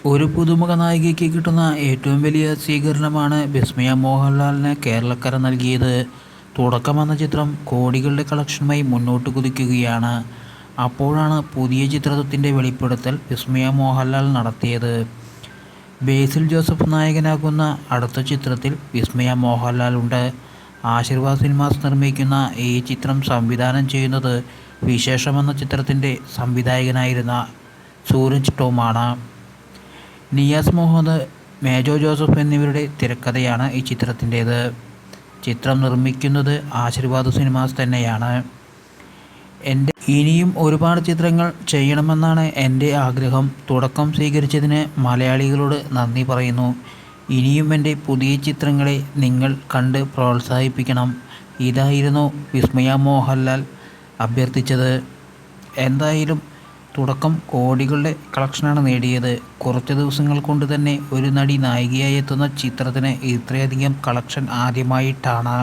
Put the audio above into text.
ഒരു പുതുമുഖ നായികയ്ക്ക് കിട്ടുന്ന ഏറ്റവും വലിയ സ്വീകരണമാണ് വിസ്മയ മോഹൻലാലിന് കേരളക്കര നൽകിയത്. തുടക്കമെന്ന ചിത്രം കോടികളുടെ കളക്ഷനുമായി മുന്നോട്ട് കുതിക്കുകയാണ്. അപ്പോഴാണ് പുതിയ ചിത്രത്തിൻ്റെ വെളിപ്പെടുത്തൽ വിസ്മയ മോഹൻലാൽ നടത്തിയത്. ബേസിൽ ജോസഫ് നായകനാകുന്ന അടുത്ത ചിത്രത്തിൽ വിസ്മയ മോഹൻലാൽ ഉണ്ട്. ആശീർവാദ് സിനിമാസ് നിർമ്മിക്കുന്ന ഈ ചിത്രം സംവിധാനം ചെയ്യുന്നത് വിശേഷം എന്ന ചിത്രത്തിൻ്റെ സംവിധായകനായിരുന്ന സൂരജ് ടോമാണ്. നിയാസ് മുഹമ്മദ്, മേജോ ജോസഫ് എന്നിവരുടെ തിരക്കഥയാണ് ഈ ചിത്രത്തിൻ്റേത്. ചിത്രം നിർമ്മിക്കുന്നത് ആശീർവാദ് സിനിമാസ് തന്നെയാണ്. ഇനിയും ഒരുപാട് ചിത്രങ്ങൾ ചെയ്യണമെന്നാണ് എൻ്റെ ആഗ്രഹം. തുടക്കം സ്വീകരിച്ചതിന് മലയാളികളോട് നന്ദി പറയുന്നു. ഇനിയും എൻ്റെ പുതിയ ചിത്രങ്ങളെ നിങ്ങൾ കണ്ട് പ്രോത്സാഹിപ്പിക്കണം. ഇതായിരുന്നു വിസ്മയ മോഹൻലാൽ അഭ്യർത്ഥിച്ചത്. എന്തായാലും തുടക്കം കോടികളുടെ കളക്ഷനാണ് നേടിയത്. കുറച്ച് ദിവസങ്ങൾ കൊണ്ട് തന്നെ ഒരു നടി നായികയായി എത്തുന്ന ചിത്രത്തിന് ഇത്രയധികം കളക്ഷൻ ആദ്യമായിട്ടാണ്.